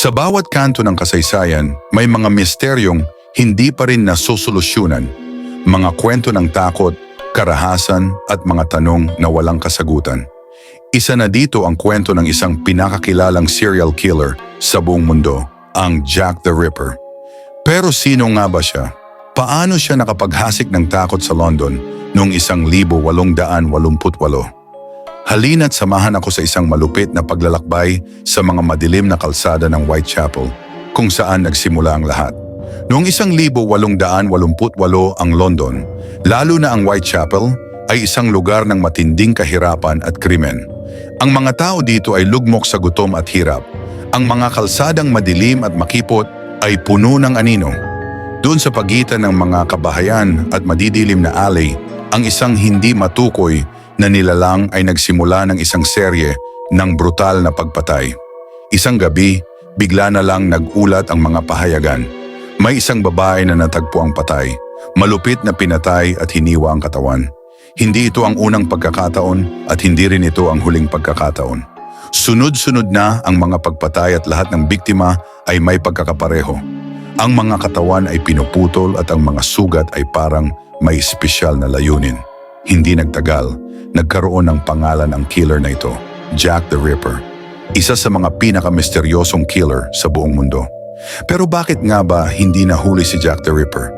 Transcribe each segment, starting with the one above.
Sa bawat kanto ng kasaysayan, may mga misteryong hindi pa rin nasusolusyunan, mga kwento ng takot, karahasan at mga tanong na walang kasagutan. Isa na dito ang kwento ng isang pinakakilalang serial killer sa buong mundo, ang Jack the Ripper. Pero sino nga ba siya? Paano siya nakapaghasik ng takot sa London noong 1888? Halina't samahan ako sa isang malupit na paglalakbay sa mga madilim na kalsada ng Whitechapel, kung saan nagsimula ang lahat. Noong 1888 ang London, lalo na ang Whitechapel, ay isang lugar ng matinding kahirapan at krimen. Ang mga tao dito ay lugmok sa gutom at hirap. Ang mga kalsadang madilim at makipot ay puno ng anino. Doon sa pagitan ng mga kabahayan at madidilim na alley, ang isang hindi matukoy na nilalang ay nagsimula ng isang serye ng brutal na pagpatay. Isang gabi, bigla na lang nag-ulat ang mga pahayagan. May isang babae na natagpo ang patay, malupit na pinatay at hiniwa ang katawan. Hindi ito ang unang pagkakataon at hindi rin ito ang huling pagkakataon. Sunod-sunod na ang mga pagpatay at lahat ng biktima ay may pagkakapareho. Ang mga katawan ay pinuputol at ang mga sugat ay parang may espesyal na layunin. Hindi nagtagal, nagkaroon ng pangalan ang killer na ito, Jack the Ripper. Isa sa mga pinakamisteryosong killer sa buong mundo. Pero bakit nga ba hindi nahuli si Jack the Ripper?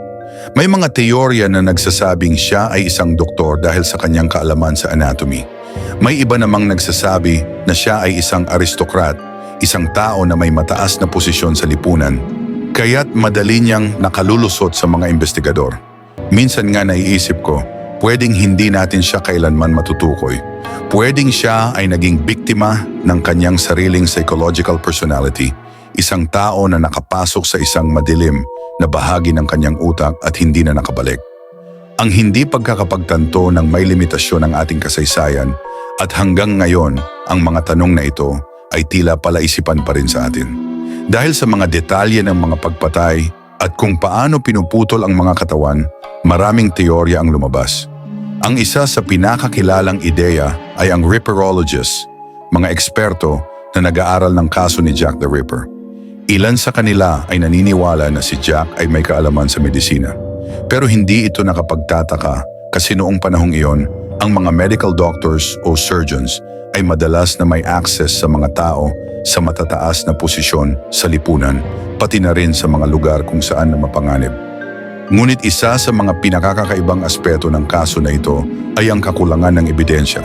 May mga teorya na nagsasabing siya ay isang doktor dahil sa kanyang kaalaman sa anatomy. May iba namang nagsasabi na siya ay isang aristokrat, isang tao na may mataas na posisyon sa lipunan, kaya't madali niyang nakalulusot sa mga investigador. Minsan nga naiisip ko, pwedeng hindi natin siya kailanman matutukoy. Pwedeng siya ay naging biktima ng kanyang sariling psychological personality, isang tao na nakapasok sa isang madilim na bahagi ng kanyang utak at hindi na nakabalik. Ang hindi pagkakapagtanto ng may limitasyon ng ating kasaysayan at hanggang ngayon ang mga tanong na ito ay tila palaisipan pa rin sa atin. Dahil sa mga detalye ng mga pagpatay at kung paano pinuputol ang mga katawan, maraming teorya ang lumabas. Ang isa sa pinakakilalang ideya ay ang Ripperologists, mga eksperto na nag-aaral ng kaso ni Jack the Ripper. Ilan sa kanila ay naniniwala na si Jack ay may kaalaman sa medisina. Pero hindi ito nakapagtataka kasi noong panahong iyon, ang mga medical doctors o surgeons ay madalas na may access sa mga tao sa matataas na posisyon sa lipunan, pati na rin sa mga lugar kung saan na mapanganib. Ngunit isa sa mga pinakakaibang aspeto ng kaso na ito ay ang kakulangan ng ebidensya.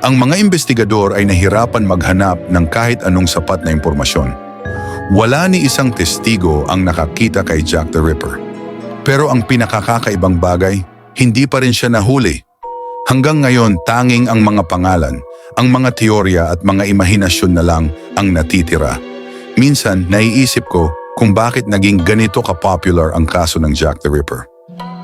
Ang mga investigador ay nahirapan maghanap ng kahit anong sapat na impormasyon. Wala ni isang testigo ang nakakita kay Jack the Ripper. Pero ang pinakakakaibang bagay, hindi pa rin siya nahuli. Hanggang ngayon, tanging ang mga pangalan, ang mga teorya at mga imahinasyon na lang ang natitira. Minsan, naiisip ko kung bakit naging ganito ka-popular ang kaso ng Jack the Ripper.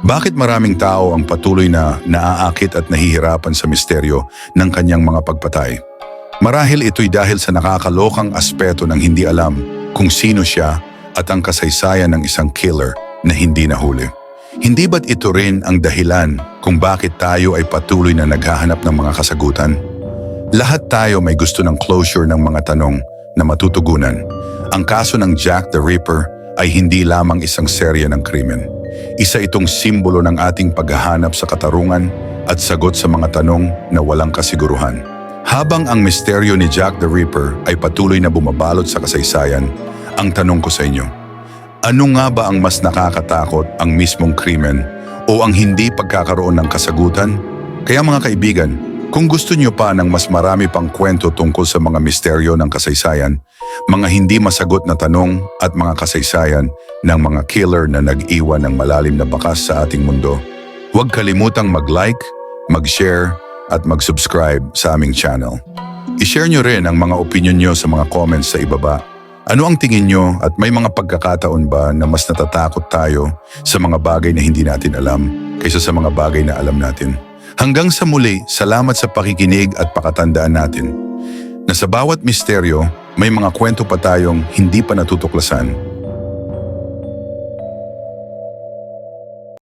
Bakit maraming tao ang patuloy na naaakit at nahihirapan sa misteryo ng kanyang mga pagpatay? Marahil ito'y dahil sa nakakalokang aspeto ng hindi alam kung sino siya at ang kasaysayan ng isang killer na hindi nahuli. Hindi ba't ito rin ang dahilan kung bakit tayo ay patuloy na naghahanap ng mga kasagutan? Lahat tayo may gusto ng closure ng mga tanong na matutugunan. Ang kaso ng Jack the Ripper ay hindi lamang isang serye ng krimen. Isa itong simbolo ng ating paghahanap sa katarungan at sagot sa mga tanong na walang kasiguruhan. Habang ang misteryo ni Jack the Ripper ay patuloy na bumabalot sa kasaysayan, ang tanong ko sa inyo, ano nga ba ang mas nakakatakot, ang mismong krimen o ang hindi pagkakaroon ng kasagutan? Kaya mga kaibigan, kung gusto niyo pa ng mas marami pang kwento tungkol sa mga misteryo ng kasaysayan, mga hindi masagot na tanong at mga kasaysayan ng mga killer na nag-iwan ng malalim na bakas sa ating mundo, huwag kalimutang mag-like, mag-share at mag-subscribe sa aming channel. I-share niyo rin ang mga opinion niyo sa mga comments sa ibaba. Ano ang tingin niyo at may mga pagkakataon ba na mas natatakot tayo sa mga bagay na hindi natin alam kaysa sa mga bagay na alam natin? Hanggang sa muli, salamat sa pakikinig at pakatandaan natin na sa bawat misteryo, may mga kwento pa tayong hindi pa natutuklasan